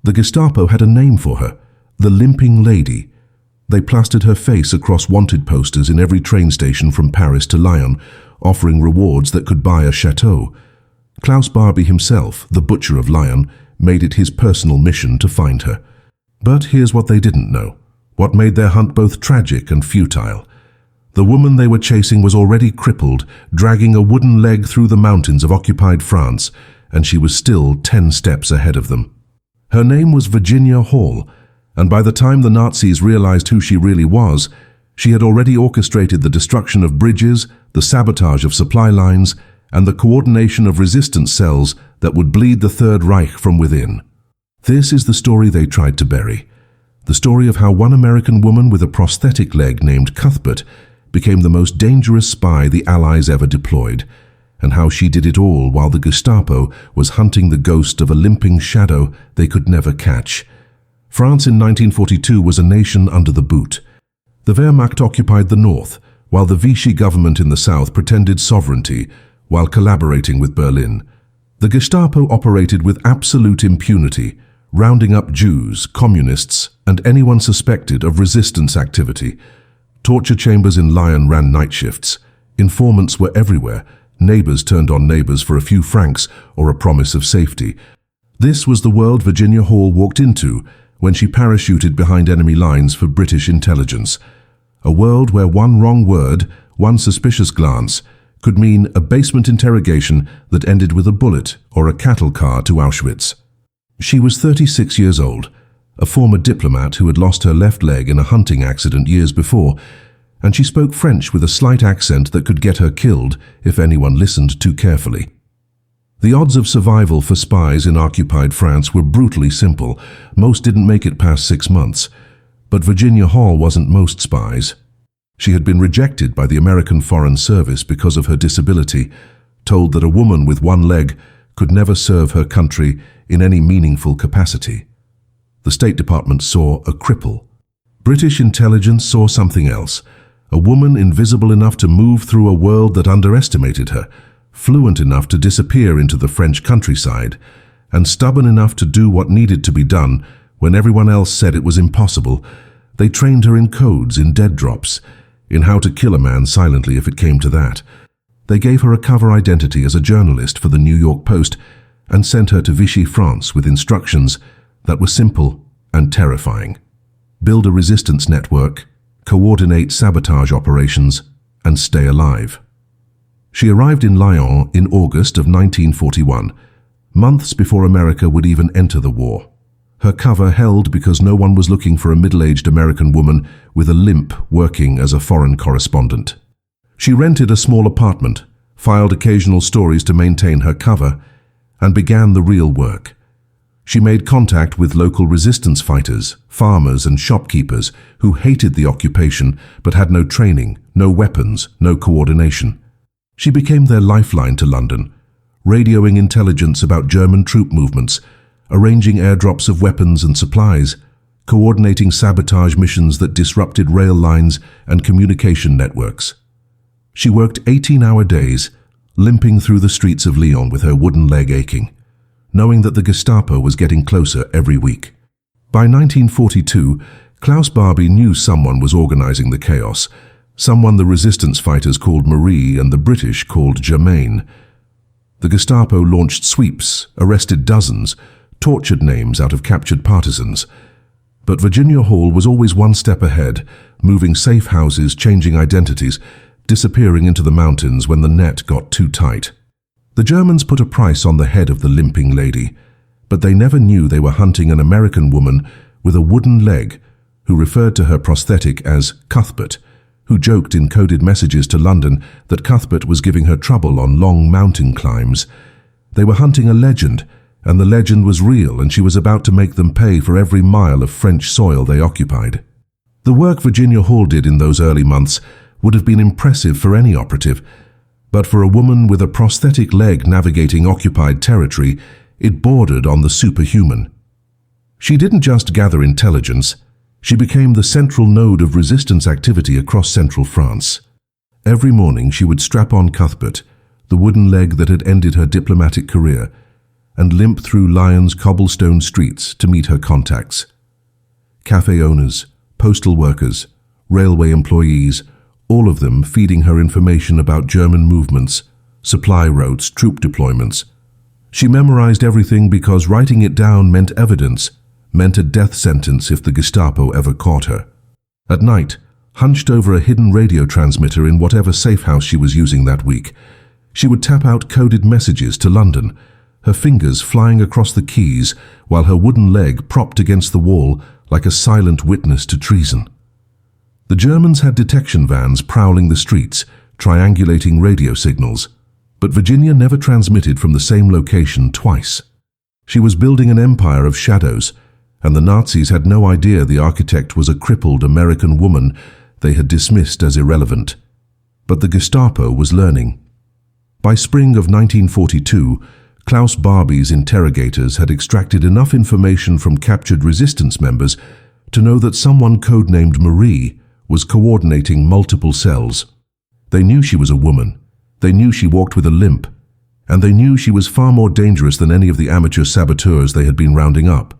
The Gestapo had a name for her, the limping lady. They plastered her face across wanted posters in every train station from Paris to Lyon, offering rewards that could buy a chateau. Klaus Barbie himself, the butcher of Lyon, made it his personal mission to find her. But here's what they didn't know, what made their hunt both tragic and futile. The woman they were chasing was already crippled, dragging a wooden leg through the mountains of occupied France, and she was still 10 steps ahead of them. Her name was Virginia Hall, and by the time the Nazis realized who she really was, she had already orchestrated the destruction of bridges, the sabotage of supply lines, and the coordination of resistance cells that would bleed the Third Reich from within. This is the story they tried to bury. The story of how one American woman with a prosthetic leg named Cuthbert became the most dangerous spy the Allies ever deployed, and how she did it all while the Gestapo was hunting the ghost of a limping shadow they could never catch. France in 1942 was a nation under the boot. The Wehrmacht occupied the north, while the Vichy government in the south pretended sovereignty while collaborating with Berlin. The Gestapo operated with absolute impunity, rounding up Jews, communists, and anyone suspected of resistance activity. Torture chambers in Lyon ran night shifts. Informants were everywhere. Neighbors turned on neighbors for a few francs or a promise of safety. This was the world Virginia Hall walked into when she parachuted behind enemy lines for British intelligence. A world where one wrong word, one suspicious glance, could mean a basement interrogation that ended with a bullet or a cattle car to Auschwitz. She was 36 years old, a former diplomat who had lost her left leg in a hunting accident years before, and she spoke French with a slight accent that could get her killed if anyone listened too carefully. The odds of survival for spies in occupied France were brutally simple. Most didn't make it past 6 months. But Virginia Hall wasn't most spies. She had been rejected by the American Foreign Service because of her disability, told that a woman with one leg could never serve her country in any meaningful capacity. The State Department saw a cripple. British intelligence saw something else, a woman invisible enough to move through a world that underestimated her, fluent enough to disappear into the French countryside, and stubborn enough to do what needed to be done when everyone else said it was impossible. They trained her in codes, in dead drops, in how to kill a man silently if it came to that. They gave her a cover identity as a journalist for the New York Post and sent her to Vichy, France with instructions that were simple and terrifying. Build a resistance network, coordinate sabotage operations, and stay alive. She arrived in Lyon in August of 1941, months before America would even enter the war. Her cover held because no one was looking for a middle-aged American woman with a limp working as a foreign correspondent. She rented a small apartment, filed occasional stories to maintain her cover, and began the real work. She made contact with local resistance fighters, farmers and shopkeepers who hated the occupation but had no training, no weapons, no coordination. She became their lifeline to London, radioing intelligence about German troop movements, arranging airdrops of weapons and supplies, coordinating sabotage missions that disrupted rail lines and communication networks. She worked 18-hour days, limping through the streets of Lyon with her wooden leg aching, knowing that the Gestapo was getting closer every week. By 1942, Klaus Barbie knew someone was organizing the chaos, someone the resistance fighters called Marie and the British called Germaine. The Gestapo launched sweeps, arrested dozens, tortured names out of captured partisans. But Virginia Hall was always one step ahead, moving safe houses, changing identities, disappearing into the mountains when the net got too tight. The Germans put a price on the head of the limping lady, but they never knew they were hunting an American woman with a wooden leg who referred to her prosthetic as Cuthbert, who joked in coded messages to London that Cuthbert was giving her trouble on long mountain climbs. They were hunting a legend, and the legend was real, and she was about to make them pay for every mile of French soil they occupied. The work Virginia Hall did in those early months would have been impressive for any operative, but for a woman with a prosthetic leg navigating occupied territory, it bordered on the superhuman. She didn't just gather intelligence, she became the central node of resistance activity across central France. Every morning she would strap on Cuthbert, the wooden leg that had ended her diplomatic career, and limp through Lyon's cobblestone streets to meet her contacts. Cafe owners, postal workers, railway employees, all of them feeding her information about German movements, supply routes, troop deployments. She memorized everything because writing it down meant evidence, meant a death sentence if the Gestapo ever caught her. At night, hunched over a hidden radio transmitter in whatever safe house she was using that week, she would tap out coded messages to London, her fingers flying across the keys while her wooden leg propped against the wall like a silent witness to treason. The Germans had detection vans prowling the streets, triangulating radio signals, but Virginia never transmitted from the same location twice. She was building an empire of shadows, and the Nazis had no idea the architect was a crippled American woman they had dismissed as irrelevant. But the Gestapo was learning. By spring of 1942, Klaus Barbie's interrogators had extracted enough information from captured resistance members to know that someone codenamed Marie was coordinating multiple cells. They knew she was a woman. They knew she walked with a limp. And they knew she was far more dangerous than any of the amateur saboteurs they had been rounding up.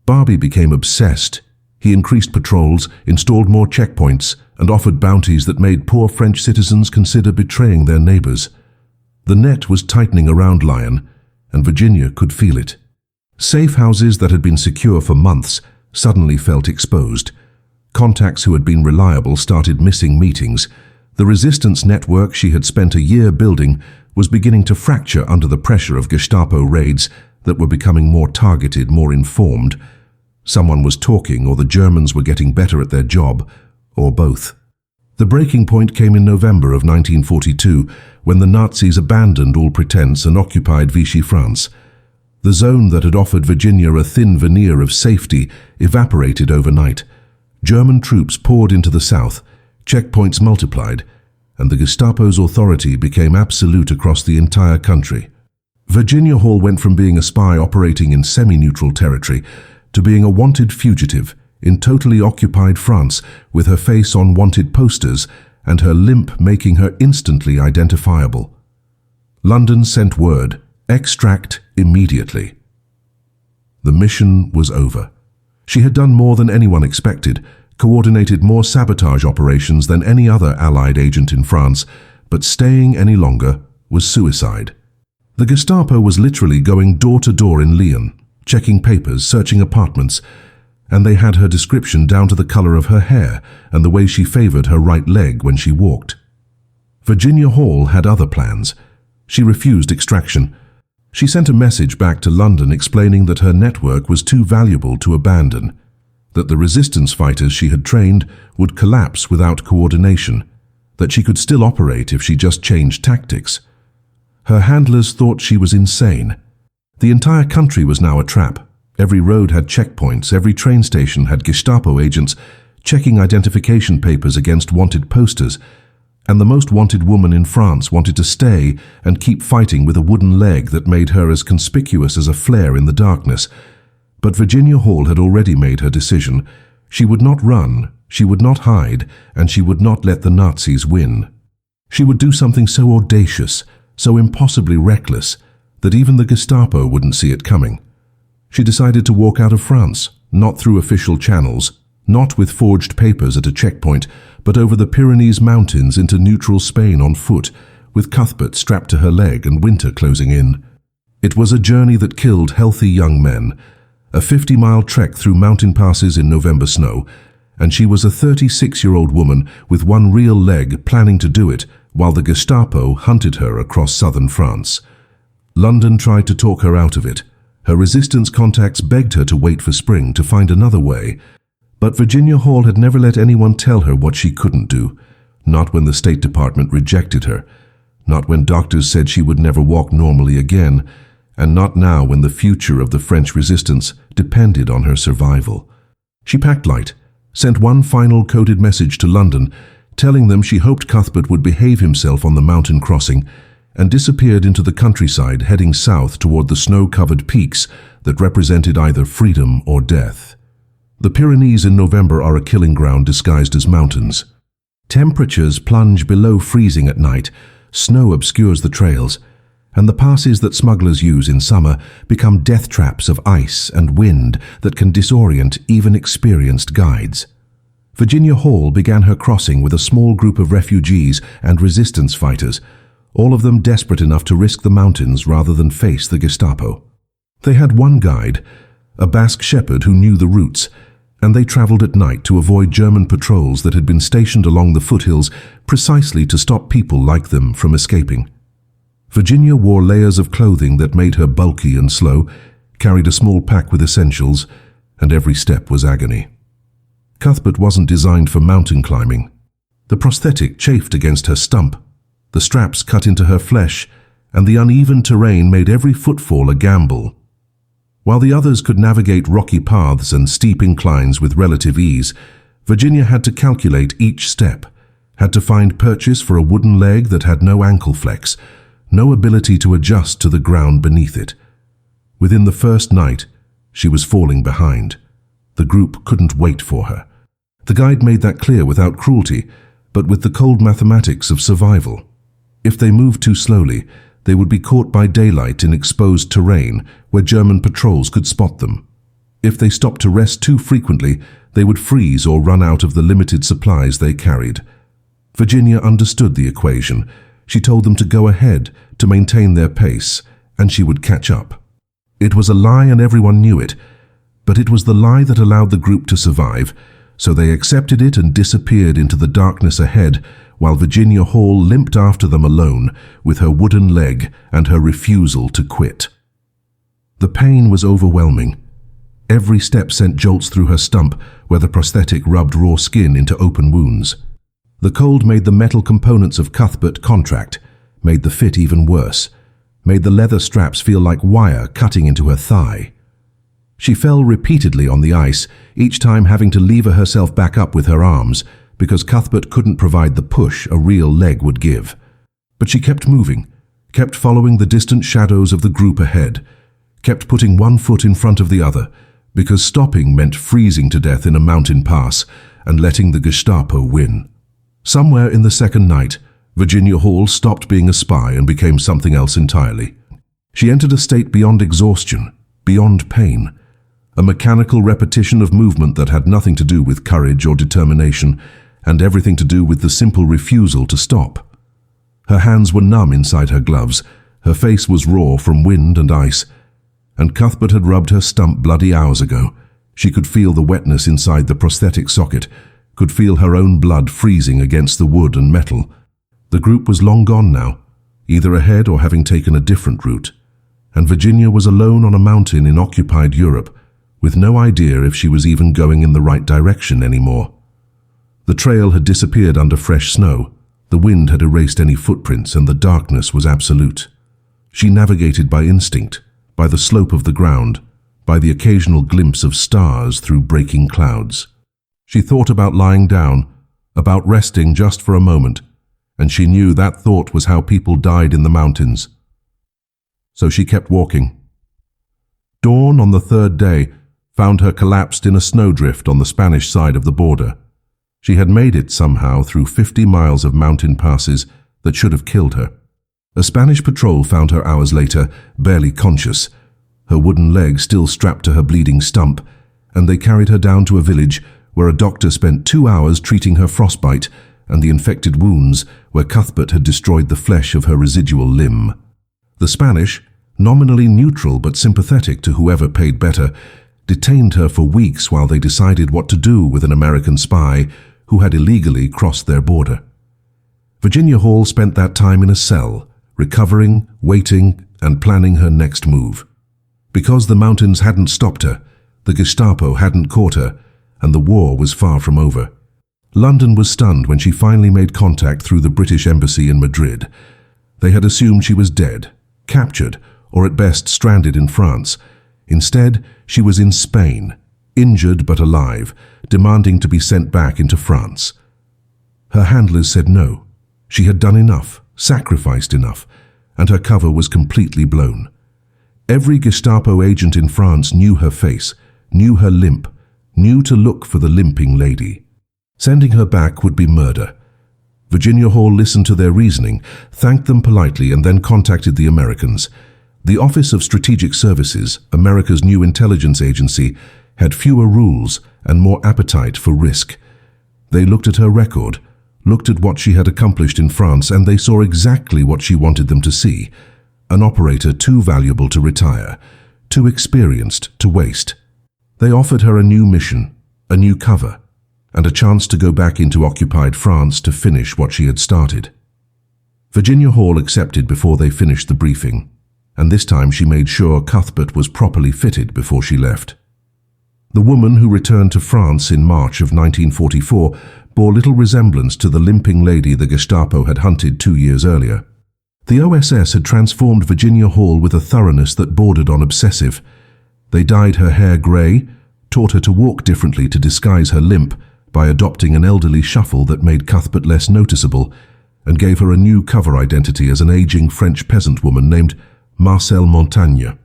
Barbie became obsessed. He increased patrols, installed more checkpoints, and offered bounties that made poor French citizens consider betraying their neighbors. The net was tightening around Lyon, and Virginia could feel it. Safe houses that had been secure for months suddenly felt exposed. Contacts who had been reliable started missing meetings. The resistance network she had spent a year building was beginning to fracture under the pressure of Gestapo raids that were becoming more targeted, more informed. Someone was talking, or the Germans were getting better at their job, or both. The breaking point came in November of 1942, when the Nazis abandoned all pretense and occupied Vichy France. The zone that had offered Virginia a thin veneer of safety evaporated overnight. German troops poured into the south, checkpoints multiplied, and the Gestapo's authority became absolute across the entire country. Virginia Hall went from being a spy operating in semi-neutral territory to being a wanted fugitive in totally occupied France, with her face on wanted posters and her limp making her instantly identifiable. London sent word, extract immediately. The mission was over. She had done more than anyone expected, coordinated more sabotage operations than any other Allied agent in France, but staying any longer was suicide. The Gestapo was literally going door to door in Lyon, checking papers, searching apartments, and they had her description down to the color of her hair and the way she favored her right leg when she walked. Virginia Hall had other plans. She refused extraction. She sent a message back to London explaining that her network was too valuable to abandon, that the resistance fighters she had trained would collapse without coordination, that she could still operate if she just changed tactics. Her handlers thought she was insane. The entire country was now a trap. Every road had checkpoints, every train station had Gestapo agents checking identification papers against wanted posters, and the most wanted woman in France wanted to stay and keep fighting with a wooden leg that made her as conspicuous as a flare in the darkness. But Virginia Hall had already made her decision. She would not run, she would not hide, and she would not let the Nazis win. She would do something so audacious, so impossibly reckless, that even the Gestapo wouldn't see it coming. She decided to walk out of France, not through official channels, not with forged papers at a checkpoint, but over the Pyrenees mountains into neutral Spain on foot, with Cuthbert strapped to her leg and winter closing in. It was a journey that killed healthy young men, a 50-mile trek through mountain passes in November snow, and she was a 36-year-old woman with one real leg planning to do it while the Gestapo hunted her across southern France. London tried to talk her out of it. Her resistance contacts begged her to wait for spring to find another way. But Virginia Hall had never let anyone tell her what she couldn't do. Not when the State Department rejected her. Not when doctors said she would never walk normally again. And not now when the future of the French resistance depended on her survival. She packed light, sent one final coded message to London, telling them she hoped Cuthbert would behave himself on the mountain crossing, and disappeared into the countryside, heading south toward the snow-covered peaks that represented either freedom or death. The Pyrenees in November are a killing ground disguised as mountains. Temperatures plunge below freezing at night, snow obscures the trails, and the passes that smugglers use in summer become death traps of ice and wind that can disorient even experienced guides. Virginia Hall began her crossing with a small group of refugees and resistance fighters, all of them desperate enough to risk the mountains rather than face the Gestapo. They had one guide, a Basque shepherd who knew the routes, and they traveled at night to avoid German patrols that had been stationed along the foothills precisely to stop people like them from escaping. Virginia wore layers of clothing that made her bulky and slow, carried a small pack with essentials, and every step was agony. Cuthbert wasn't designed for mountain climbing. The prosthetic chafed against her stump, the straps cut into her flesh, and the uneven terrain made every footfall a gamble. While the others could navigate rocky paths and steep inclines with relative ease, Virginia had to calculate each step, had to find purchase for a wooden leg that had no ankle flex, no ability to adjust to the ground beneath it. Within the first night, she was falling behind. The group couldn't wait for her. The guide made that clear without cruelty, but with the cold mathematics of survival. If they moved too slowly, they would be caught by daylight in exposed terrain where German patrols could spot them. If they stopped to rest too frequently, they would freeze or run out of the limited supplies they carried. Virginia understood the equation. She told them to go ahead, to maintain their pace, and she would catch up. It was a lie and everyone knew it, but it was the lie that allowed the group to survive, so they accepted it and disappeared into the darkness ahead, while Virginia Hall limped after them alone with her wooden leg and her refusal to quit. The pain was overwhelming. Every step sent jolts through her stump where the prosthetic rubbed raw skin into open wounds. The cold made the metal components of Cuthbert contract, made the fit even worse, made the leather straps feel like wire cutting into her thigh. She fell repeatedly on the ice, each time having to lever herself back up with her arms, because Cuthbert couldn't provide the push a real leg would give. But she kept moving, kept following the distant shadows of the group ahead, kept putting one foot in front of the other, because stopping meant freezing to death in a mountain pass and letting the Gestapo win. Somewhere in the second night, Virginia Hall stopped being a spy and became something else entirely. She entered a state beyond exhaustion, beyond pain, a mechanical repetition of movement that had nothing to do with courage or determination, and everything to do with the simple refusal to stop. Her hands were numb inside her gloves, her face was raw from wind and ice, and Cuthbert had rubbed her stump bloody hours ago. She could feel the wetness inside the prosthetic socket, could feel her own blood freezing against the wood and metal. The group was long gone now, either ahead or having taken a different route, and Virginia was alone on a mountain in occupied Europe, with no idea if she was even going in the right direction anymore. The trail had disappeared under fresh snow, the wind had erased any footprints, and the darkness was absolute. She navigated by instinct, by the slope of the ground, by the occasional glimpse of stars through breaking clouds. She thought about lying down, about resting just for a moment, and she knew that thought was how people died in the mountains. So she kept walking. Dawn on the third day found her collapsed in a snowdrift on the Spanish side of the border. She had made it somehow through 50 miles of mountain passes that should have killed her. A Spanish patrol found her hours later, barely conscious, her wooden leg still strapped to her bleeding stump, and they carried her down to a village where a doctor spent 2 hours treating her frostbite and the infected wounds where Cuthbert had destroyed the flesh of her residual limb. The Spanish, nominally neutral but sympathetic to whoever paid better, detained her for weeks while they decided what to do with an American spy who had illegally crossed their border. Virginia Hall spent that time in a cell, recovering, waiting, and planning her next move. Because the mountains hadn't stopped her, the Gestapo hadn't caught her, and the war was far from over. London was stunned when she finally made contact through the British Embassy in Madrid. They had assumed she was dead, captured, or at best stranded in France. Instead, she was in Spain, injured but alive, demanding to be sent back into France. Her handlers said no. She had done enough, sacrificed enough, and her cover was completely blown. Every Gestapo agent in France knew her face, knew her limp, knew to look for the limping lady. Sending her back would be murder. Virginia Hall listened to their reasoning, thanked them politely, and then contacted the Americans. The Office of Strategic Services, America's new intelligence agency, had fewer rules and more appetite for risk. They looked at her record, looked at what she had accomplished in France, and they saw exactly what she wanted them to see: an operator too valuable to retire, too experienced to waste. They offered her a new mission, a new cover, and a chance to go back into occupied France to finish what she had started. Virginia Hall accepted before they finished the briefing, and this time she made sure Cuthbert was properly fitted before she left. The woman who returned to France in March of 1944 bore little resemblance to the limping lady the Gestapo had hunted 2 years earlier. The OSS had transformed Virginia Hall with a thoroughness that bordered on obsessive. They dyed her hair grey, taught her to walk differently to disguise her limp by adopting an elderly shuffle that made Cuthbert less noticeable, and gave her a new cover identity as an aging French peasant woman named Marcelle Montagne.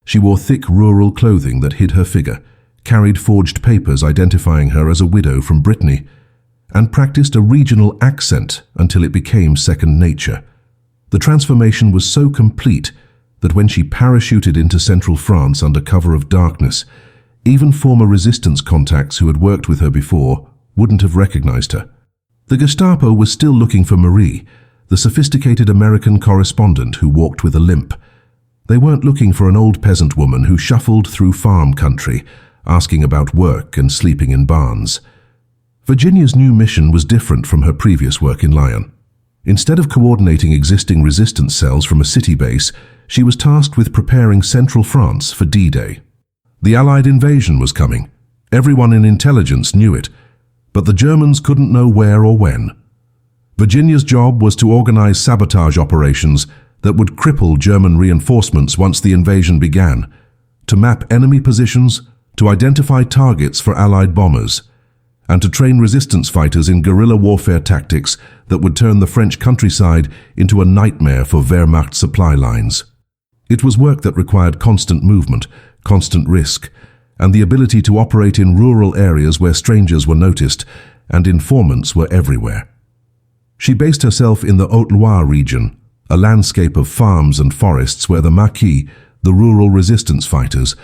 She wore thick rural clothing that hid her figure, carried forged papers identifying her as a widow from Brittany, and practiced a regional accent until it became second nature. The transformation was so complete that when she parachuted into central France under cover of darkness, even former resistance contacts who had worked with her before wouldn't have recognized her. The Gestapo was still looking for Marie, the sophisticated American correspondent who walked with a limp. They weren't looking for an old peasant woman who shuffled through farm country, asking about work and sleeping in barns. Virginia's new mission was different from her previous work in Lyon. Instead of coordinating existing resistance cells from a city base, she was tasked with preparing central France for D-Day. The Allied invasion was coming. Everyone in intelligence knew it, but the Germans couldn't know where or when. Virginia's job was to organize sabotage operations that would cripple German reinforcements once the invasion began, to map enemy positions, to identify targets for Allied bombers, and to train resistance fighters in guerrilla warfare tactics that would turn the French countryside into a nightmare for Wehrmacht supply lines. It was work that required constant movement, constant risk, and the ability to operate in rural areas where strangers were noticed and informants were everywhere. She based herself in the Haute-Loire region, a landscape of farms and forests where the Maquis, the rural resistance fighters,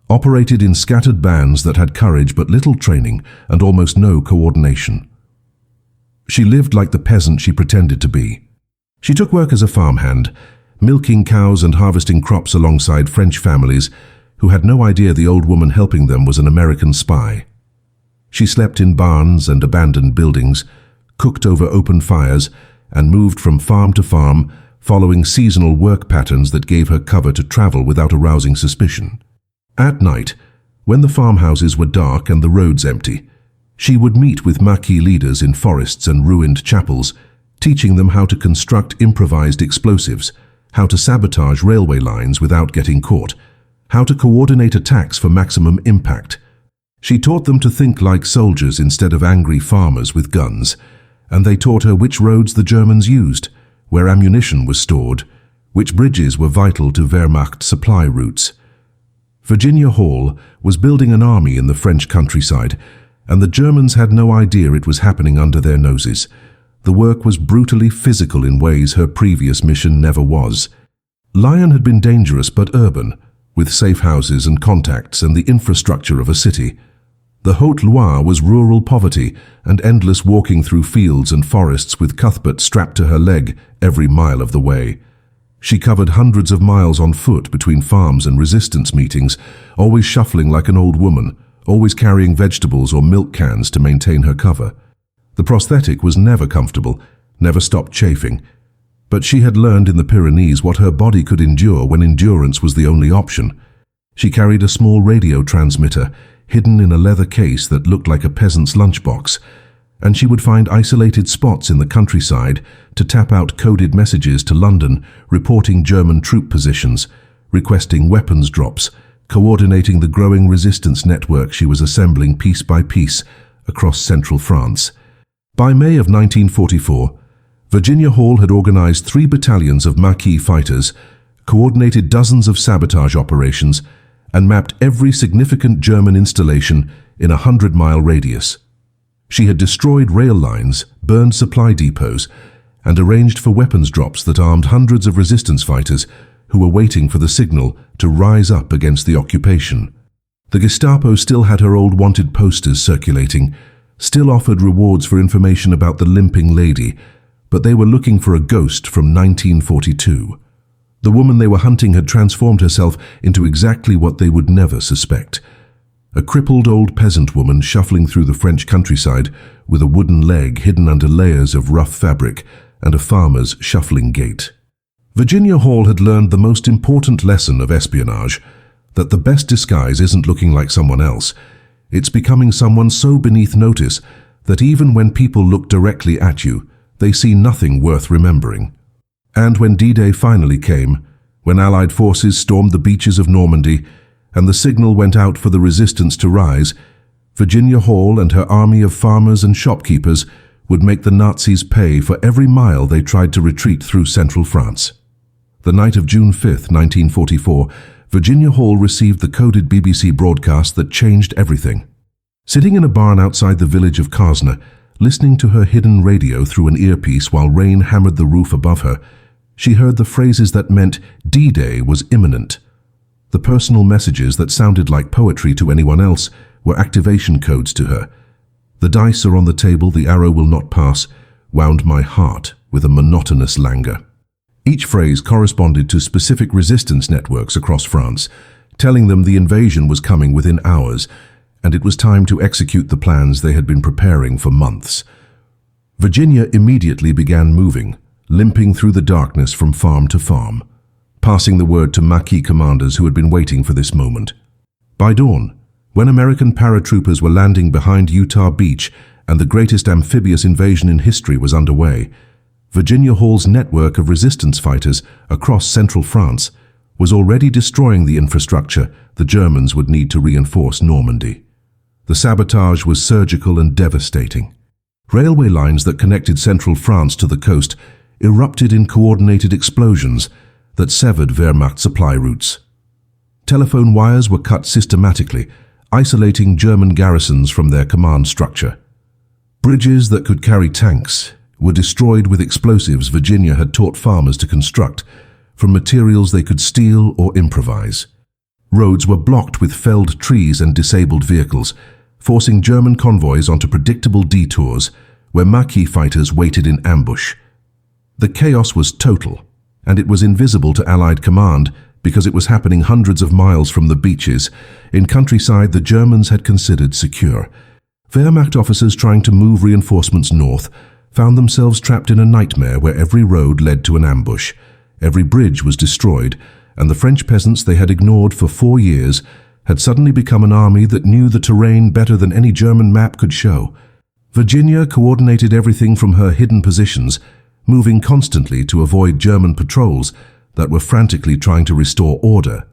operated in scattered bands that had courage but little training and almost no coordination. She lived like the peasant she pretended to be. She took work as a farmhand, milking cows and harvesting crops alongside French families who had no idea the old woman helping them was an American spy. She slept in barns and abandoned buildings, cooked over open fires, and moved from farm to farm, following seasonal work patterns that gave her cover to travel without arousing suspicion. At night, when the farmhouses were dark and the roads empty, she would meet with Maquis leaders in forests and ruined chapels, teaching them how to construct improvised explosives, how to sabotage railway lines without getting caught, how to coordinate attacks for maximum impact. She taught them to think like soldiers instead of angry farmers with guns, and they taught her which roads the Germans used, where ammunition was stored, which bridges were vital to Wehrmacht supply routes. Virginia Hall was building an army in the French countryside, and the Germans had no idea it was happening under their noses. The work was brutally physical in ways her previous mission never was. Lyon had been dangerous but urban, with safe houses and contacts and the infrastructure of a city. The Haute-Loire was rural poverty and endless walking through fields and forests with Cuthbert strapped to her leg every mile of the way. She covered hundreds of miles on foot between farms and resistance meetings, always shuffling like an old woman, always carrying vegetables or milk cans to maintain her cover. The prosthetic was never comfortable, never stopped chafing, but she had learned in the Pyrenees what her body could endure when endurance was the only option. She carried a small radio transmitter, hidden in a leather case that looked like a peasant's lunchbox, and she would find isolated spots in the countryside to tap out coded messages to London, reporting German troop positions, requesting weapons drops, coordinating the growing resistance network she was assembling piece by piece across central France. By May of 1944, Virginia Hall had organized 3 battalions of Maquis fighters, coordinated dozens of sabotage operations, and mapped every significant German installation in a 100-mile radius. She had destroyed rail lines, burned supply depots, and arranged for weapons drops that armed hundreds of resistance fighters who were waiting for the signal to rise up against the occupation. The Gestapo still had her old wanted posters circulating, still offered rewards for information about the limping lady, but they were looking for a ghost from 1942. The woman they were hunting had transformed herself into exactly what they would never suspect. A crippled old peasant woman shuffling through the French countryside with a wooden leg hidden under layers of rough fabric and a farmer's shuffling gait. Virginia Hall had learned the most important lesson of espionage, that the best disguise isn't looking like someone else. It's becoming someone so beneath notice that even when people look directly at you, they see nothing worth remembering. And when D-Day finally came, when Allied forces stormed the beaches of Normandy, and the signal went out for the resistance to rise, Virginia Hall and her army of farmers and shopkeepers would make the Nazis pay for every mile they tried to retreat through central France. The night of June 5, 1944, Virginia Hall received the coded BBC broadcast that changed everything. Sitting in a barn outside the village of Karsner, listening to her hidden radio through an earpiece while rain hammered the roof above her, she heard the phrases that meant D-Day was imminent. The personal messages that sounded like poetry to anyone else were activation codes to her. "The dice are on the table, the arrow will not pass," wound my heart with a monotonous languor. Each phrase corresponded to specific resistance networks across France, telling them the invasion was coming within hours, and it was time to execute the plans they had been preparing for months. Virginia immediately began moving, limping through the darkness from farm to farm, passing the word to Maquis commanders who had been waiting for this moment. By dawn, when American paratroopers were landing behind Utah Beach and the greatest amphibious invasion in history was underway, Virginia Hall's network of resistance fighters across central France was already destroying the infrastructure the Germans would need to reinforce Normandy. The sabotage was surgical and devastating. Railway lines that connected central France to the coast erupted in coordinated explosions that severed Wehrmacht supply routes. Telephone wires were cut systematically, isolating German garrisons from their command structure. Bridges that could carry tanks were destroyed with explosives Virginia had taught farmers to construct from materials they could steal or improvise. Roads were blocked with felled trees and disabled vehicles, forcing German convoys onto predictable detours where Maquis fighters waited in ambush. The chaos was total, and it was invisible to Allied command because it was happening hundreds of miles from the beaches, in countryside the Germans had considered secure. Wehrmacht officers trying to move reinforcements north found themselves trapped in a nightmare where every road led to an ambush, every bridge was destroyed, and the French peasants they had ignored for 4 years had suddenly become an army that knew the terrain better than any German map could show. Virginia coordinated everything from her hidden positions, moving constantly to avoid German patrols that were frantically trying to restore order.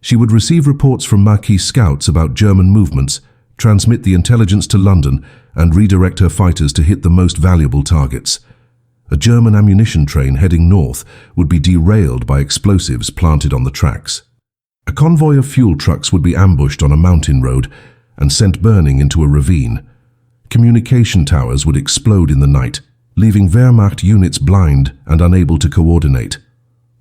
She would receive reports from Maquis scouts about German movements, transmit the intelligence to London, and redirect her fighters to hit the most valuable targets. A German ammunition train heading north would be derailed by explosives planted on the tracks. A convoy of fuel trucks would be ambushed on a mountain road and sent burning into a ravine. Communication towers would explode in the night, leaving Wehrmacht units blind and unable to coordinate.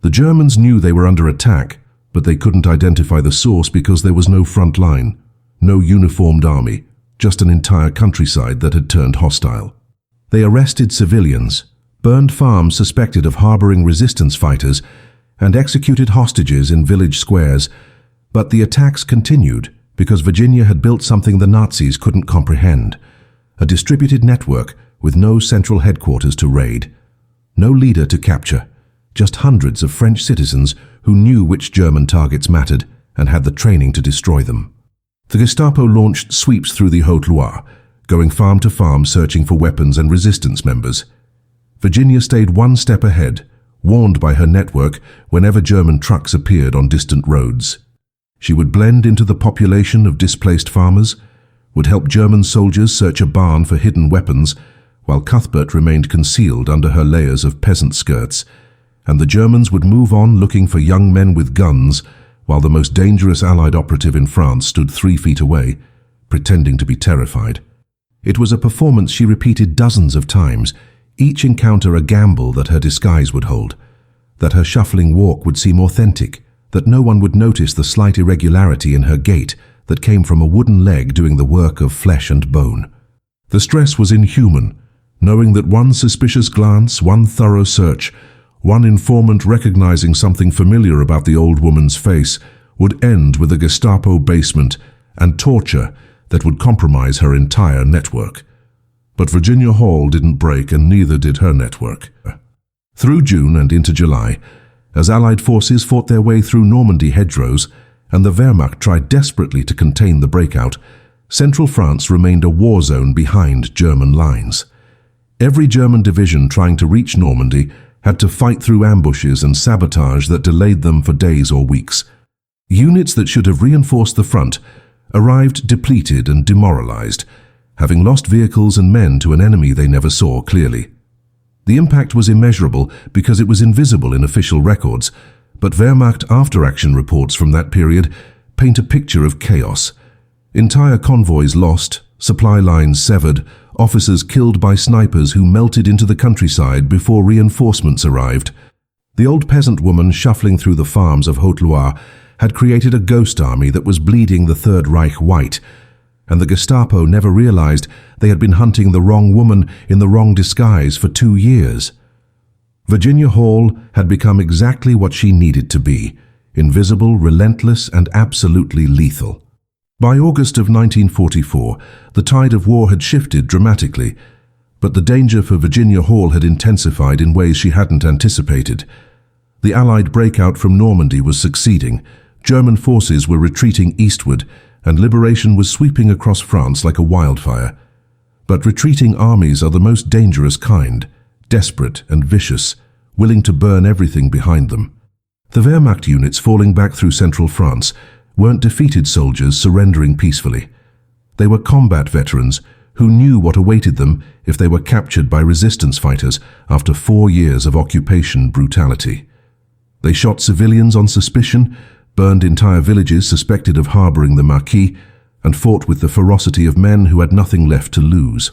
The Germans knew they were under attack, but they couldn't identify the source because there was no front line, no uniformed army, just an entire countryside that had turned hostile. They arrested civilians, burned farms suspected of harboring resistance fighters, and executed hostages in village squares. But the attacks continued because Virginia had built something the Nazis couldn't comprehend: a distributed network with no central headquarters to raid, no leader to capture, just hundreds of French citizens who knew which German targets mattered and had the training to destroy them. The Gestapo launched sweeps through the Haute-Loire, going farm to farm searching for weapons and resistance members. Virginia stayed one step ahead, warned by her network whenever German trucks appeared on distant roads. She would blend into the population of displaced farmers, would help German soldiers search a barn for hidden weapons, while Cuthbert remained concealed under her layers of peasant skirts, and the Germans would move on looking for young men with guns, while the most dangerous Allied operative in France stood 3 feet away, pretending to be terrified. It was a performance she repeated dozens of times, each encounter a gamble that her disguise would hold, that her shuffling walk would seem authentic, that no one would notice the slight irregularity in her gait that came from a wooden leg doing the work of flesh and bone. The stress was inhuman, knowing that one suspicious glance, one thorough search, one informant recognizing something familiar about the old woman's face would end with a Gestapo basement and torture that would compromise her entire network. But Virginia Hall didn't break, and neither did her network. Through June and into July, as Allied forces fought their way through Normandy hedgerows and the Wehrmacht tried desperately to contain the breakout, central France remained a war zone behind German lines. Every German division trying to reach Normandy had to fight through ambushes and sabotage that delayed them for days or weeks. Units that should have reinforced the front arrived depleted and demoralized, having lost vehicles and men to an enemy they never saw clearly. The impact was immeasurable because it was invisible in official records, but Wehrmacht after-action reports from that period paint a picture of chaos. Entire convoys lost, supply lines severed, officers killed by snipers who melted into the countryside before reinforcements arrived. The old peasant woman shuffling through the farms of Haute-Loire had created a ghost army that was bleeding the Third Reich white, and the Gestapo never realized they had been hunting the wrong woman in the wrong disguise for 2 years. Virginia Hall had become exactly what she needed to be: invisible, relentless, and absolutely lethal. By August of 1944, the tide of war had shifted dramatically, but the danger for Virginia Hall had intensified in ways she hadn't anticipated. The Allied breakout from Normandy was succeeding, German forces were retreating eastward, and liberation was sweeping across France like a wildfire. But retreating armies are the most dangerous kind, desperate and vicious, willing to burn everything behind them. The Wehrmacht units falling back through central France weren't defeated soldiers surrendering peacefully. They were combat veterans who knew what awaited them if they were captured by resistance fighters after 4 years of occupation brutality. They shot civilians on suspicion, burned entire villages suspected of harboring the Marquis, and fought with the ferocity of men who had nothing left to lose.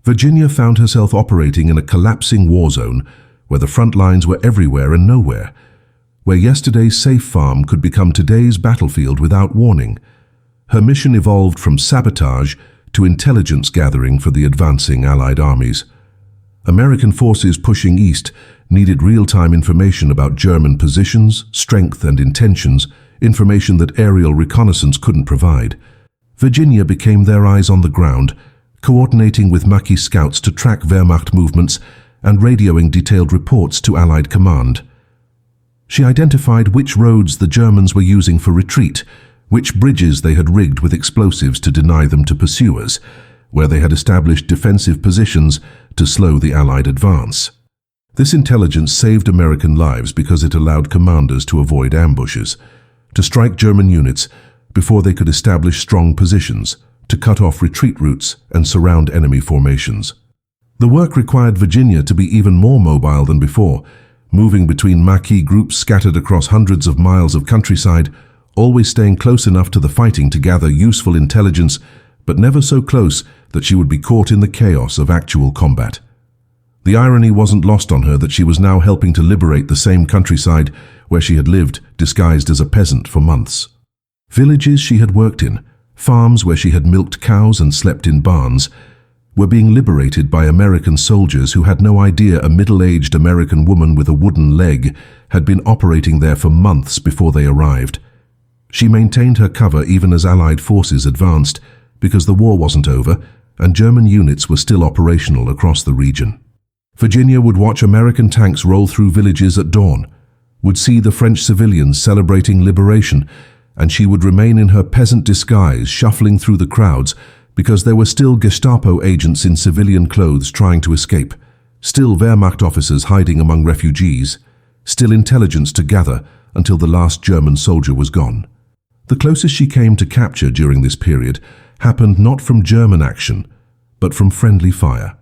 Virginia found herself operating in a collapsing war zone where the front lines were everywhere and nowhere, where yesterday's safe farm could become today's battlefield without warning. Her mission evolved from sabotage to intelligence gathering for the advancing Allied armies. American forces pushing east needed real-time information about German positions, strength, and intentions, information that aerial reconnaissance couldn't provide. Virginia became their eyes on the ground, coordinating with Maquis scouts to track Wehrmacht movements and radioing detailed reports to Allied command. She identified which roads the Germans were using for retreat, which bridges they had rigged with explosives to deny them to pursuers, where they had established defensive positions to slow the Allied advance. This intelligence saved American lives because it allowed commanders to avoid ambushes, to strike German units before they could establish strong positions, to cut off retreat routes and surround enemy formations. The work required Virginia to be even more mobile than before, moving between Maquis groups scattered across hundreds of miles of countryside, always staying close enough to the fighting to gather useful intelligence, but never so close that she would be caught in the chaos of actual combat. The irony wasn't lost on her that she was now helping to liberate the same countryside where she had lived, disguised as a peasant, for months. Villages she had worked in, farms where she had milked cows and slept in barns, were being liberated by American soldiers who had no idea a middle-aged American woman with a wooden leg had been operating there for months before they arrived. She maintained her cover even as Allied forces advanced, because the war wasn't over and German units were still operational across the region. Virginia would watch American tanks roll through villages at dawn, would see the French civilians celebrating liberation, and she would remain in her peasant disguise, shuffling through the crowds, because there were still Gestapo agents in civilian clothes trying to escape, still Wehrmacht officers hiding among refugees, still intelligence to gather until the last German soldier was gone. The closest she came to capture during this period happened not from German action, but from friendly fire.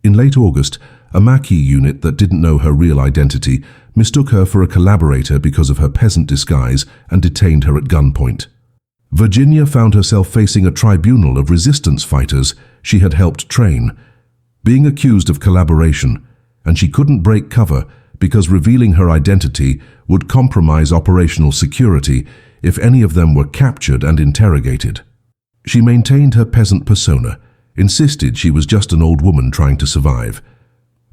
In late August, a Maquis unit that didn't know her real identity mistook her for a collaborator because of her peasant disguise and detained her at gunpoint. Virginia found herself facing a tribunal of resistance fighters she had helped train. Being accused of collaboration, and she couldn't break cover because revealing her identity would compromise operational security if any of them were captured and interrogated. She maintained her peasant persona, insisted she was just an old woman trying to survive.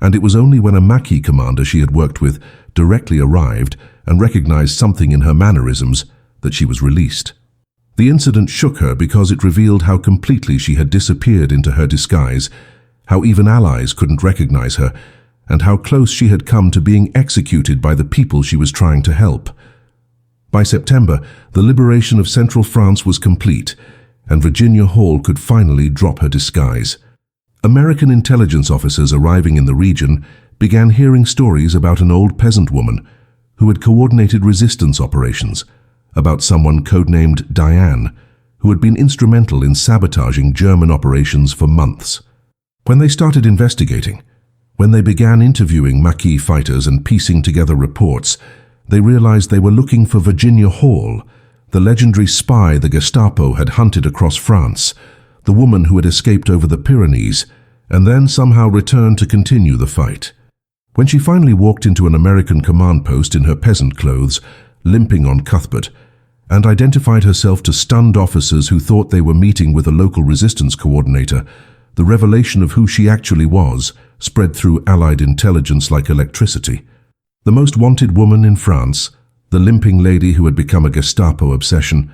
And it was only when a Maquis commander she had worked with directly arrived and recognized something in her mannerisms that she was released. The incident shook her because it revealed how completely she had disappeared into her disguise, how even allies couldn't recognize her, and how close she had come to being executed by the people she was trying to help. By September, the liberation of central France was complete, and Virginia Hall could finally drop her disguise. American intelligence officers arriving in the region began hearing stories about an old peasant woman who had coordinated resistance operations, about someone codenamed Diane, who had been instrumental in sabotaging German operations for months. When they started investigating, when they began interviewing Maquis fighters and piecing together reports, they realized they were looking for Virginia Hall, the legendary spy the Gestapo had hunted across France, the woman who had escaped over the Pyrenees and then somehow returned to continue the fight. When she finally walked into an American command post in her peasant clothes, limping on Cuthbert, and identified herself to stunned officers who thought they were meeting with a local resistance coordinator, the revelation of who she actually was spread through Allied intelligence like electricity. The most wanted woman in France, the limping lady who had become a Gestapo obsession,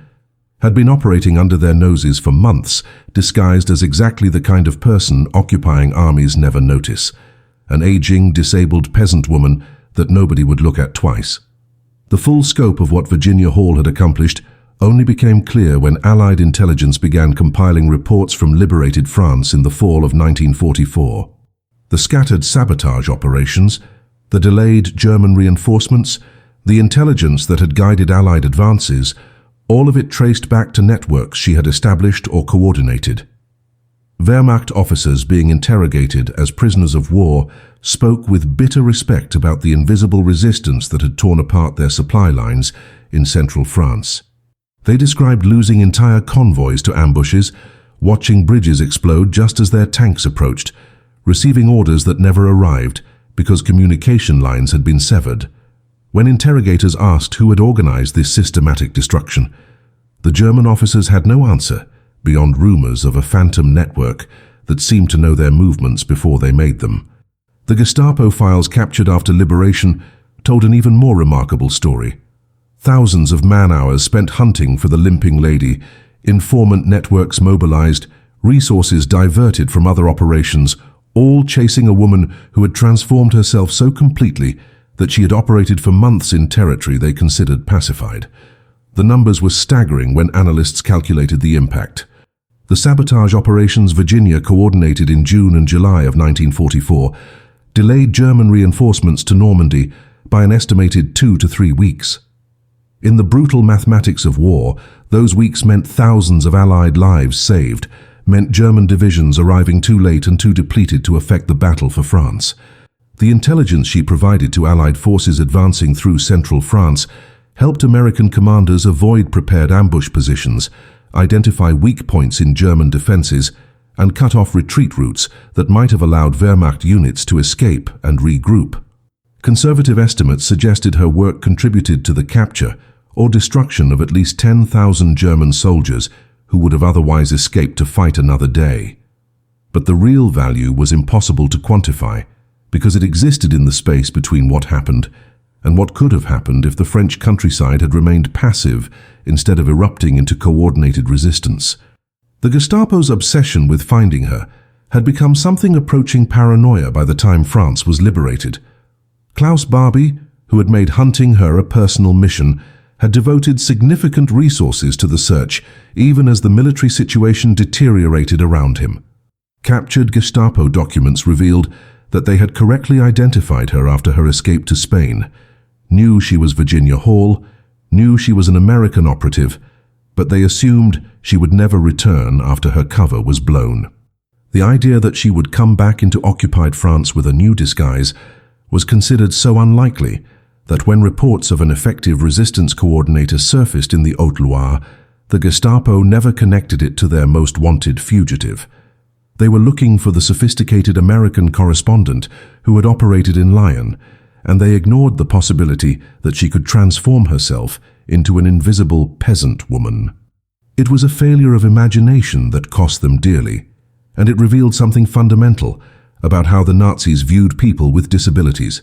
had been operating under their noses for months, disguised as exactly the kind of person occupying armies never notice, an aging, disabled peasant woman that nobody would look at twice. The full scope of what Virginia Hall had accomplished only became clear when Allied intelligence began compiling reports from liberated France in the fall of 1944. The scattered sabotage operations, the delayed German reinforcements, the intelligence that had guided Allied advances, all of it traced back to networks she had established or coordinated. Wehrmacht officers being interrogated as prisoners of war spoke with bitter respect about the invisible resistance that had torn apart their supply lines in central France. They described losing entire convoys to ambushes, watching bridges explode just as their tanks approached, receiving orders that never arrived because communication lines had been severed. When interrogators asked who had organized this systematic destruction, the German officers had no answer beyond rumors of a phantom network that seemed to know their movements before they made them. The Gestapo files captured after liberation told an even more remarkable story. Thousands of man-hours spent hunting for the limping lady, informant networks mobilized, resources diverted from other operations, all chasing a woman who had transformed herself so completely that she had operated for months in territory they considered pacified. The numbers were staggering when analysts calculated the impact. The sabotage operations Virginia coordinated in June and July of 1944 delayed German reinforcements to Normandy by an estimated 2 to 3 weeks. In the brutal mathematics of war, those weeks meant thousands of Allied lives saved, meant German divisions arriving too late and too depleted to effect the battle for France. The intelligence she provided to Allied forces advancing through central France helped American commanders avoid prepared ambush positions, identify weak points in German defenses, and cut off retreat routes that might have allowed Wehrmacht units to escape and regroup. Conservative estimates suggested her work contributed to the capture or destruction of at least 10,000 German soldiers who would have otherwise escaped to fight another day. But the real value was impossible to quantify because it existed in the space between what happened and what could have happened if the French countryside had remained passive instead of erupting into coordinated resistance. The Gestapo's obsession with finding her had become something approaching paranoia by the time France was liberated. Klaus Barbie, who had made hunting her a personal mission, had devoted significant resources to the search, even as the military situation deteriorated around him. Captured Gestapo documents revealed that they had correctly identified her after her escape to Spain, knew she was Virginia Hall, knew she was an American operative, but they assumed she would never return after her cover was blown. The idea that she would come back into occupied France with a new disguise was considered so unlikely that when reports of an effective resistance coordinator surfaced in the Haute-Loire, the Gestapo never connected it to their most wanted fugitive. They were looking for the sophisticated American correspondent who had operated in Lyon, and they ignored the possibility that she could transform herself into an invisible peasant woman. It was a failure of imagination that cost them dearly, and it revealed something fundamental about how the Nazis viewed people with disabilities.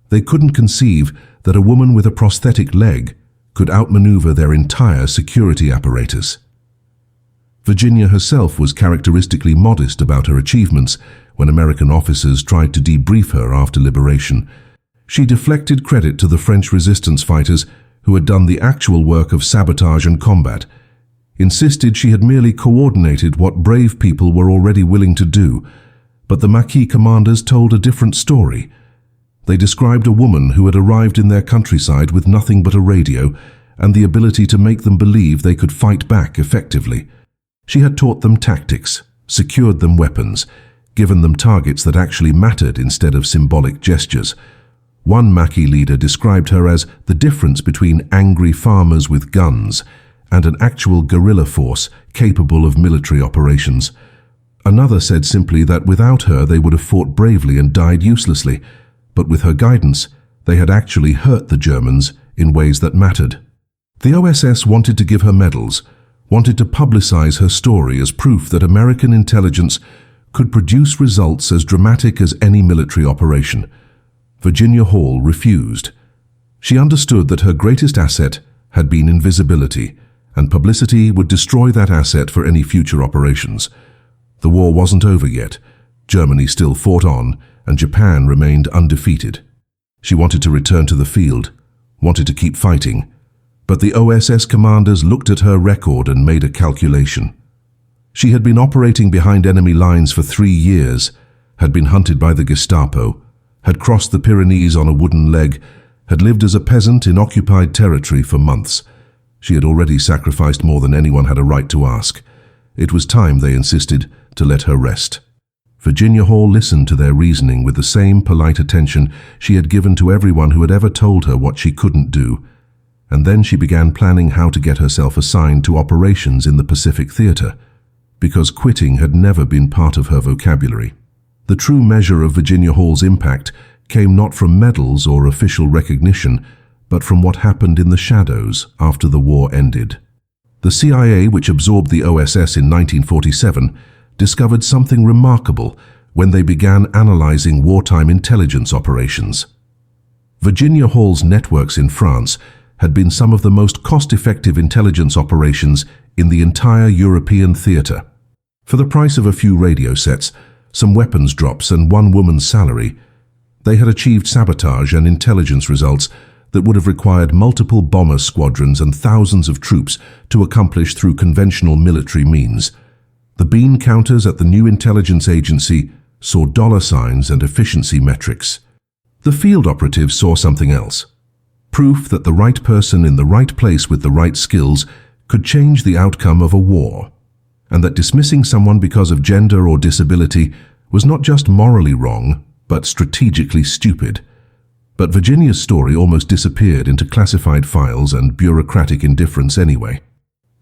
They couldn't conceive that a woman with a prosthetic leg could outmaneuver their entire security apparatus. Virginia herself was characteristically modest about her achievements when American officers tried to debrief her after liberation. She deflected credit to the French resistance fighters who had done the actual work of sabotage and combat, insisted she had merely coordinated what brave people were already willing to do. But the Maquis commanders told a different story. They described a woman who had arrived in their countryside with nothing but a radio and the ability to make them believe they could fight back effectively. She had taught them tactics, secured them weapons, given them targets that actually mattered instead of symbolic gestures. One Maquis leader described her as the difference between angry farmers with guns and an actual guerrilla force capable of military operations. Another said simply that without her they would have fought bravely and died uselessly, but with her guidance they had actually hurt the Germans in ways that mattered. The OSS wanted to give her medals, wanted to publicize her story as proof that American intelligence could produce results as dramatic as any military operation. Virginia Hall refused. She understood that her greatest asset had been invisibility, and publicity would destroy that asset for any future operations. The war wasn't over yet. Germany still fought on, and Japan remained undefeated. She wanted to return to the field, wanted to keep fighting, but the OSS commanders looked at her record and made a calculation. She had been operating behind enemy lines for 3 years, had been hunted by the Gestapo, had crossed the Pyrenees on a wooden leg, had lived as a peasant in occupied territory for months. She had already sacrificed more than anyone had a right to ask. It was time, they insisted, to let her rest. Virginia Hall listened to their reasoning with the same polite attention she had given to everyone who had ever told her what she couldn't do. And then she began planning how to get herself assigned to operations in the Pacific Theater, because quitting had never been part of her vocabulary. The true measure of Virginia Hall's impact came not from medals or official recognition, but from what happened in the shadows after the war ended. The CIA, which absorbed the OSS in 1947, discovered something remarkable when they began analyzing wartime intelligence operations. Virginia Hall's networks in France had been some of the most cost-effective intelligence operations in the entire European theater. For the price of a few radio sets, some weapons drops and one woman's salary, they had achieved sabotage and intelligence results that would have required multiple bomber squadrons and thousands of troops to accomplish through conventional military means. The bean counters at the new intelligence agency saw dollar signs and efficiency metrics. The field operatives saw something else. Proof that the right person in the right place with the right skills could change the outcome of a war, and that dismissing someone because of gender or disability was not just morally wrong, but strategically stupid. But Virginia's story almost disappeared into classified files and bureaucratic indifference anyway.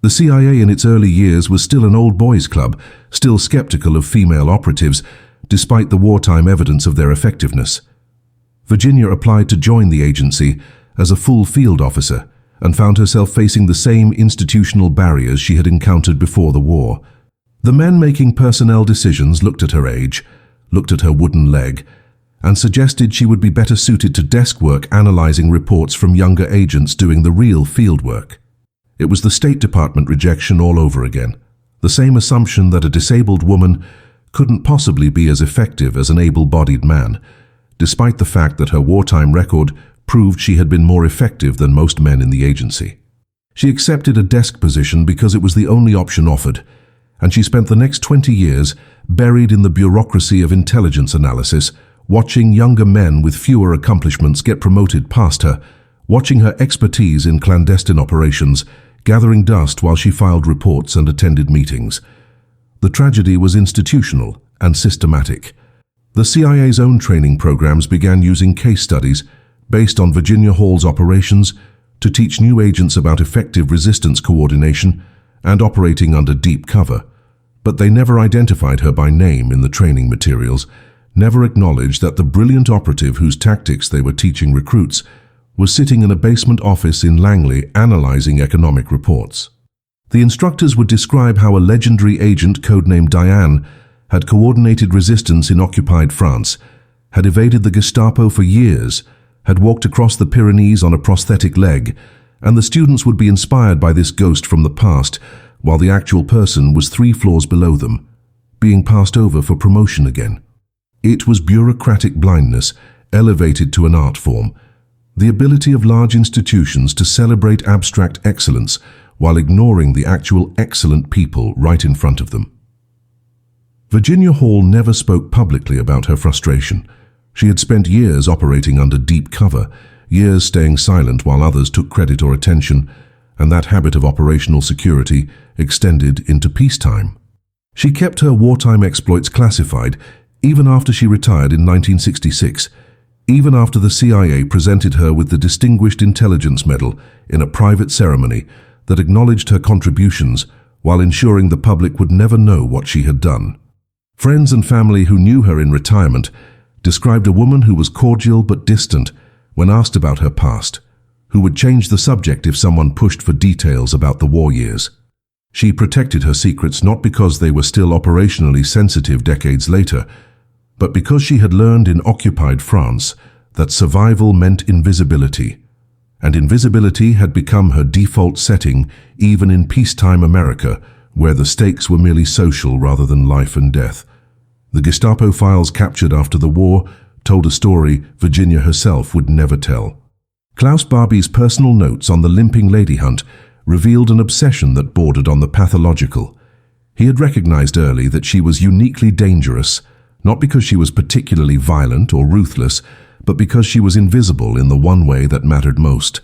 The CIA in its early years was still an old boys' club, still skeptical of female operatives, despite the wartime evidence of their effectiveness. Virginia applied to join the agency as a full field officer and found herself facing the same institutional barriers she had encountered before the war. The men making personnel decisions looked at her age, looked at her wooden leg, and suggested she would be better suited to desk work analyzing reports from younger agents doing the real field work. It was the State Department rejection all over again, the same assumption that a disabled woman couldn't possibly be as effective as an able-bodied man, despite the fact that her wartime record proved she had been more effective than most men in the agency. She accepted a desk position because it was the only option offered, and she spent the next 20 years buried in the bureaucracy of intelligence analysis, watching younger men with fewer accomplishments get promoted past her, watching her expertise in clandestine operations, gathering dust while she filed reports and attended meetings. The tragedy was institutional and systematic. The CIA's own training programs began using case studies based on Virginia Hall's operations to teach new agents about effective resistance coordination and operating under deep cover. But they never identified her by name in the training materials, never acknowledged that the brilliant operative whose tactics they were teaching recruits was sitting in a basement office in Langley analyzing economic reports. The instructors would describe how a legendary agent codenamed Diane had coordinated resistance in occupied France, had evaded the Gestapo for years, had walked across the Pyrenees on a prosthetic leg, and the students would be inspired by this ghost from the past, while the actual person was 3 floors below them, being passed over for promotion again. It was bureaucratic blindness, elevated to an art form, the ability of large institutions to celebrate abstract excellence while ignoring the actual excellent people right in front of them. Virginia Hall never spoke publicly about her frustration. She had spent years operating under deep cover, years staying silent while others took credit or attention, and that habit of operational security extended into peacetime. She kept her wartime exploits classified even after she retired in 1966, even after the CIA presented her with the Distinguished Intelligence Medal in a private ceremony that acknowledged her contributions while ensuring the public would never know what she had done. Friends and family who knew her in retirement described a woman who was cordial but distant when asked about her past, who would change the subject if someone pushed for details about the war years. She protected her secrets not because they were still operationally sensitive decades later, but because she had learned in occupied France that survival meant invisibility, and invisibility had become her default setting even in peacetime America, where the stakes were merely social rather than life and death. The Gestapo files captured after the war told a story Virginia herself would never tell. Klaus Barbie's personal notes on the limping lady hunt revealed an obsession that bordered on the pathological. He had recognized early that she was uniquely dangerous, not because she was particularly violent or ruthless, but because she was invisible in the one way that mattered most.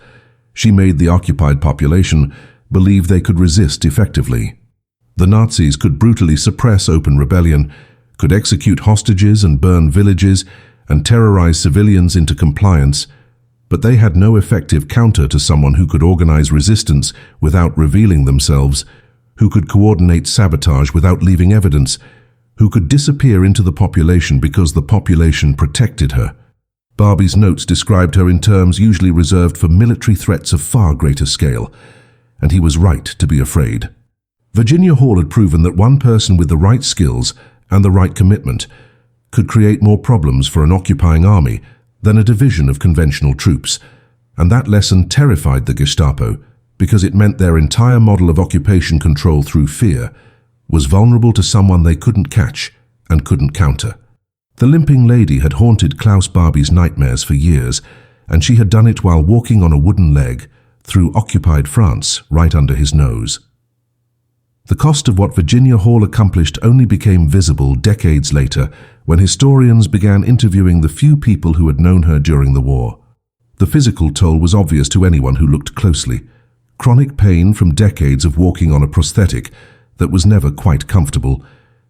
She made the occupied population believe they could resist effectively. The Nazis could brutally suppress open rebellion, could execute hostages and burn villages, and terrorize civilians into compliance, but they had no effective counter to someone who could organize resistance without revealing themselves, who could coordinate sabotage without leaving evidence, who could disappear into the population because the population protected her. Barbie's notes described her in terms usually reserved for military threats of far greater scale, and he was right to be afraid. Virginia Hall had proven that one person with the right skills and the right commitment could create more problems for an occupying army than a division of conventional troops, and that lesson terrified the Gestapo because it meant their entire model of occupation control through fear was vulnerable to someone they couldn't catch and couldn't counter. The limping lady had haunted Klaus Barbie's nightmares for years, and she had done it while walking on a wooden leg through occupied France right under his nose. The cost of what Virginia Hall accomplished only became visible decades later when historians began interviewing the few people who had known her during the war. The physical toll was obvious to anyone who looked closely. Chronic pain from decades of walking on a prosthetic that was never quite comfortable,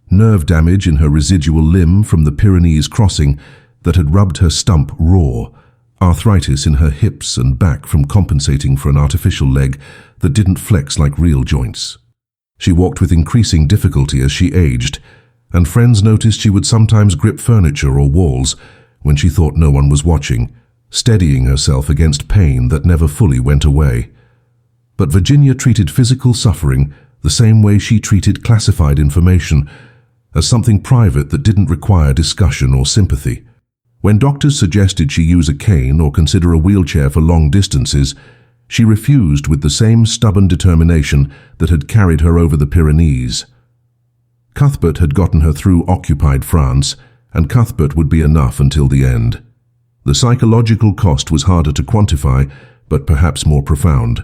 nerve damage in her residual limb from the Pyrenees crossing that had rubbed her stump raw, arthritis in her hips and back from compensating for an artificial leg that didn't flex like real joints. She walked with increasing difficulty as she aged, and friends noticed she would sometimes grip furniture or walls when she thought no one was watching, steadying herself against pain that never fully went away. But Virginia treated physical suffering the same way she treated classified information, as something private that didn't require discussion or sympathy. When doctors suggested she use a cane or consider a wheelchair for long distances, she refused with the same stubborn determination that had carried her over the Pyrenees. Cuthbert had gotten her through occupied France, and Cuthbert would be enough until the end. The psychological cost was harder to quantify, but perhaps more profound.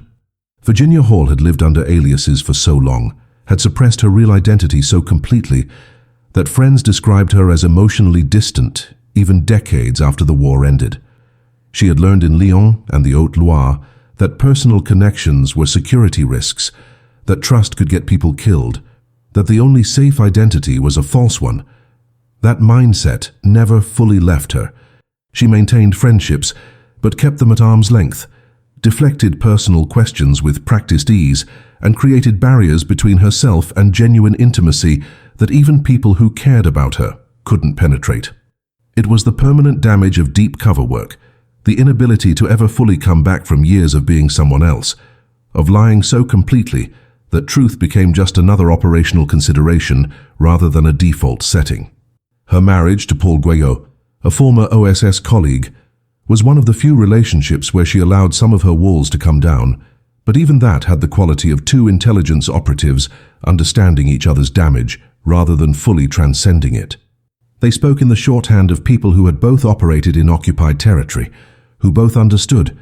Virginia Hall had lived under aliases for so long, had suppressed her real identity so completely, that friends described her as emotionally distant, even decades after the war ended. She had learned in Lyon and the Haute-Loire that personal connections were security risks, that trust could get people killed, that the only safe identity was a false one. That mindset never fully left her. She maintained friendships, but kept them at arm's length, deflected personal questions with practiced ease, and created barriers between herself and genuine intimacy that even people who cared about her couldn't penetrate. It was the permanent damage of deep cover work, the inability to ever fully come back from years of being someone else, of lying so completely that truth became just another operational consideration rather than a default setting. Her marriage to Paul Guyot, a former OSS colleague, was one of the few relationships where she allowed some of her walls to come down, but even that had the quality of two intelligence operatives understanding each other's damage rather than fully transcending it. They spoke in the shorthand of people who had both operated in occupied territory, who both understood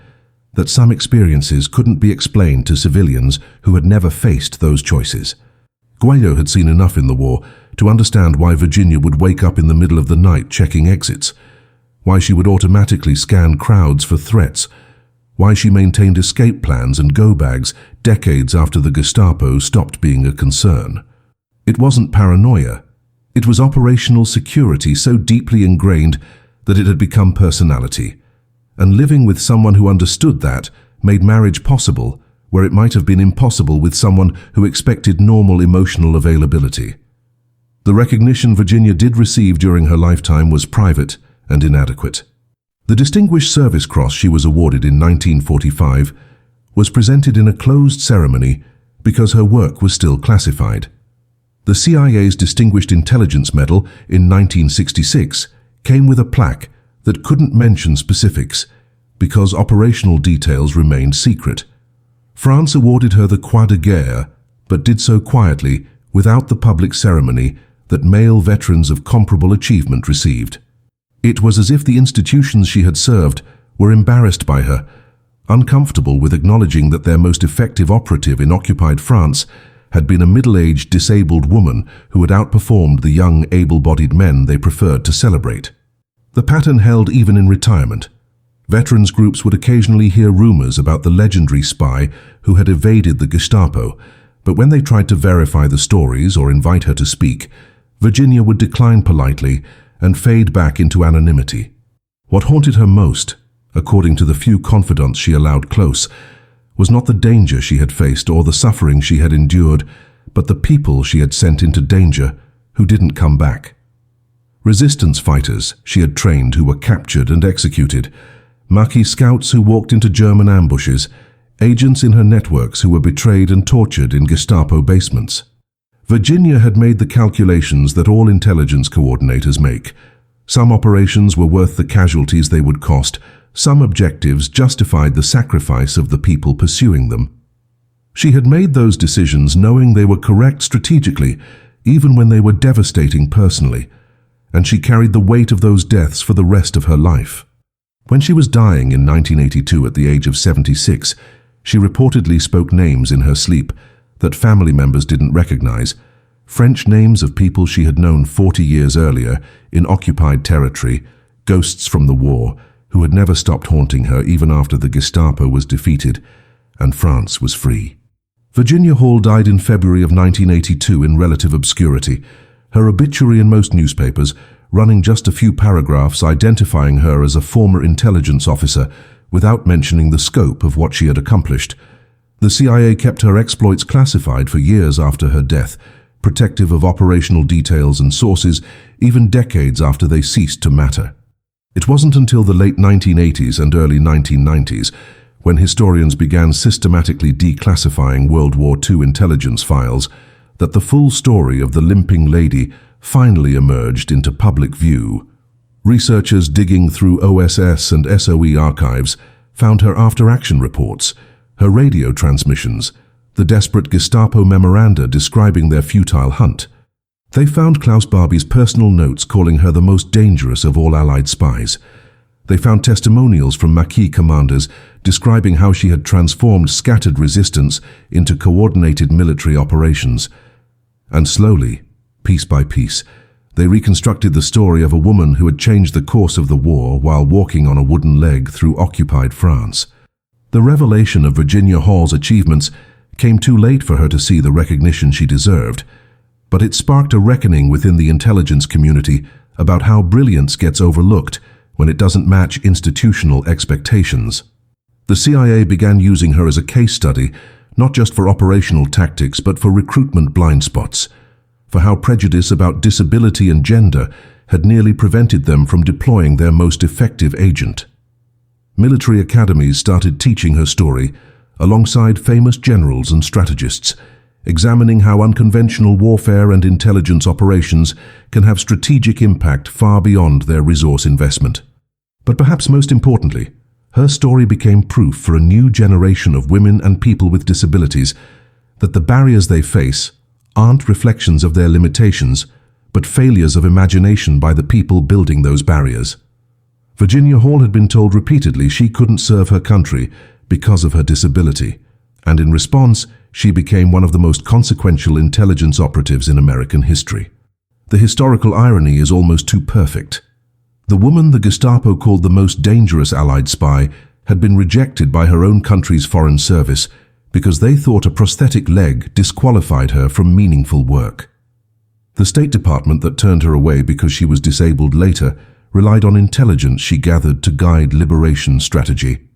that some experiences couldn't be explained to civilians who had never faced those choices. Guyot had seen enough in the war to understand why Virginia would wake up in the middle of the night checking exits, why she would automatically scan crowds for threats, why she maintained escape plans and go-bags decades after the Gestapo stopped being a concern. It wasn't paranoia. It was operational security so deeply ingrained that it had become personality. And living with someone who understood that made marriage possible where it might have been impossible with someone who expected normal emotional availability. The recognition Virginia did receive during her lifetime was private and inadequate. The Distinguished Service Cross she was awarded in 1945 was presented in a closed ceremony because her work was still classified. The CIA's Distinguished Intelligence Medal in 1966 came with a plaque that couldn't mention specifics because operational details remained secret. France awarded her the Croix de Guerre, but did so quietly without the public ceremony that male veterans of comparable achievement received. It was as if the institutions she had served were embarrassed by her, uncomfortable with acknowledging that their most effective operative in occupied France had been a middle-aged disabled woman who had outperformed the young able-bodied men they preferred to celebrate. The pattern held even in retirement. Veterans groups would occasionally hear rumors about the legendary spy who had evaded the Gestapo, but when they tried to verify the stories or invite her to speak, Virginia would decline politely and fade back into anonymity. What haunted her most, according to the few confidants she allowed close, was not the danger she had faced or the suffering she had endured, but the people she had sent into danger who didn't come back. Resistance fighters she had trained who were captured and executed, Maquis scouts who walked into German ambushes, agents in her networks who were betrayed and tortured in Gestapo basements. Virginia had made the calculations that all intelligence coordinators make. Some operations were worth the casualties they would cost. Some objectives justified the sacrifice of the people pursuing them. She had made those decisions knowing they were correct strategically, even when they were devastating personally, and she carried the weight of those deaths for the rest of her life. When she was dying in 1982 at the age of 76, she reportedly spoke names in her sleep that family members didn't recognize, French names of people she had known 40 years earlier in occupied territory, ghosts from the war, who had never stopped haunting her even after the Gestapo was defeated and France was free. Virginia Hall died in February of 1982 in relative obscurity, her obituary in most newspapers running just a few paragraphs identifying her as a former intelligence officer without mentioning the scope of what she had accomplished. The CIA kept her exploits classified for years after her death, protective of operational details and sources even decades after they ceased to matter. It wasn't until the late 1980s and early 1990s when historians began systematically declassifying World War II intelligence files that the full story of the limping lady finally emerged into public view. Researchers digging through OSS and SOE archives found her after-action reports, her radio transmissions, the desperate Gestapo memoranda describing their futile hunt. They found Klaus Barbie's personal notes calling her the most dangerous of all Allied spies. They found testimonials from Maquis commanders describing how she had transformed scattered resistance into coordinated military operations. And slowly, piece by piece, they reconstructed the story of a woman who had changed the course of the war while walking on a wooden leg through occupied France. The revelation of Virginia Hall's achievements came too late for her to see the recognition she deserved, but it sparked a reckoning within the intelligence community about how brilliance gets overlooked when it doesn't match institutional expectations. The CIA began using her as a case study, not just for operational tactics but for recruitment blind spots, for how prejudice about disability and gender had nearly prevented them from deploying their most effective agent. Military academies started teaching her story alongside famous generals and strategists, examining how unconventional warfare and intelligence operations can have strategic impact far beyond their resource investment. But perhaps most importantly, her story became proof for a new generation of women and people with disabilities that the barriers they face aren't reflections of their limitations, but failures of imagination by the people building those barriers. Virginia Hall had been told repeatedly she couldn't serve her country because of her disability, and in response, she became one of the most consequential intelligence operatives in American history. The historical irony is almost too perfect. The woman the Gestapo called the most dangerous Allied spy had been rejected by her own country's foreign service because they thought a prosthetic leg disqualified her from meaningful work. The State Department that turned her away because she was disabled later relied on intelligence she gathered to guide liberation strategy.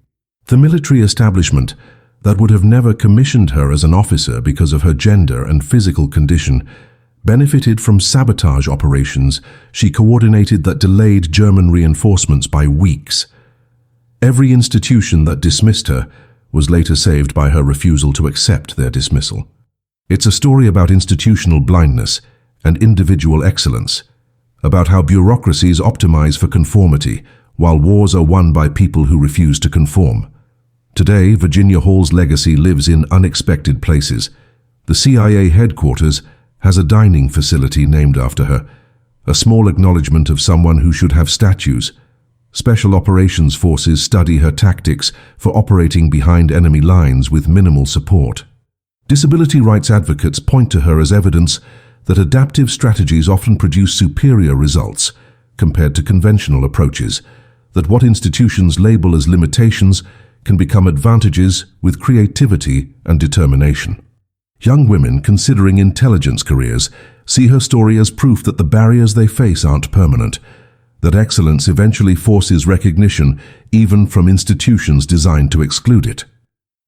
The military establishment that would have never commissioned her as an officer because of her gender and physical condition benefited from sabotage operations she coordinated that delayed German reinforcements by weeks. Every institution that dismissed her was later saved by her refusal to accept their dismissal. It's a story about institutional blindness and individual excellence, about how bureaucracies optimize for conformity while wars are won by people who refuse to conform. Today, Virginia Hall's legacy lives in unexpected places. The CIA headquarters has a dining facility named after her, a small acknowledgement of someone who should have statues. Special operations forces study her tactics for operating behind enemy lines with minimal support. Disability rights advocates point to her as evidence that adaptive strategies often produce superior results compared to conventional approaches, that what institutions label as limitations can become advantages with creativity and determination. Young women considering intelligence careers see her story as proof that the barriers they face aren't permanent, that excellence eventually forces recognition even from institutions designed to exclude it.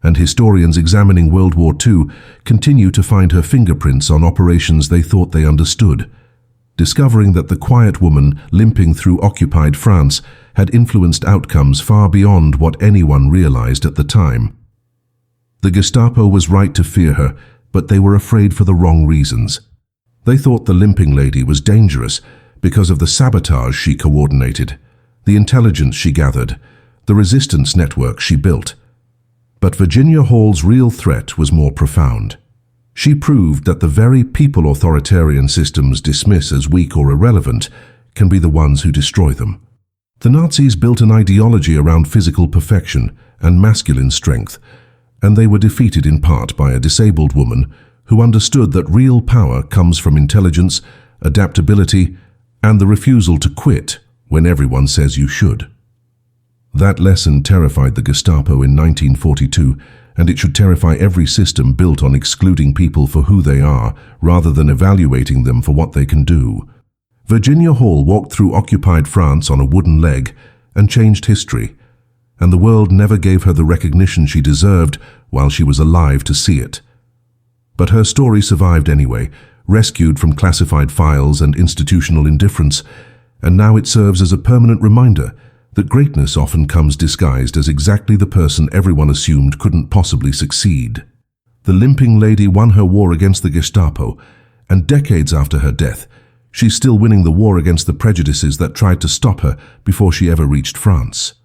And historians examining World War II continue to find her fingerprints on operations they thought they understood, discovering that the quiet woman limping through occupied France had influenced outcomes far beyond what anyone realized at the time. The Gestapo was right to fear her, but they were afraid for the wrong reasons. They thought the limping lady was dangerous because of the sabotage she coordinated, the intelligence she gathered, the resistance network she built. But Virginia Hall's real threat was more profound. She proved that the very people authoritarian systems dismiss as weak or irrelevant can be the ones who destroy them. The Nazis built an ideology around physical perfection and masculine strength, and they were defeated in part by a disabled woman who understood that real power comes from intelligence, adaptability, and the refusal to quit when everyone says you should. That lesson terrified the Gestapo in 1942, and it should terrify every system built on excluding people for who they are rather than evaluating them for what they can do. Virginia Hall walked through occupied France on a wooden leg and changed history, and the world never gave her the recognition she deserved while she was alive to see it. But her story survived anyway, rescued from classified files and institutional indifference, and now it serves as a permanent reminder that greatness often comes disguised as exactly the person everyone assumed couldn't possibly succeed. The limping lady won her war against the Gestapo, and decades after her death, she's still winning the war against the prejudices that tried to stop her before she ever reached France.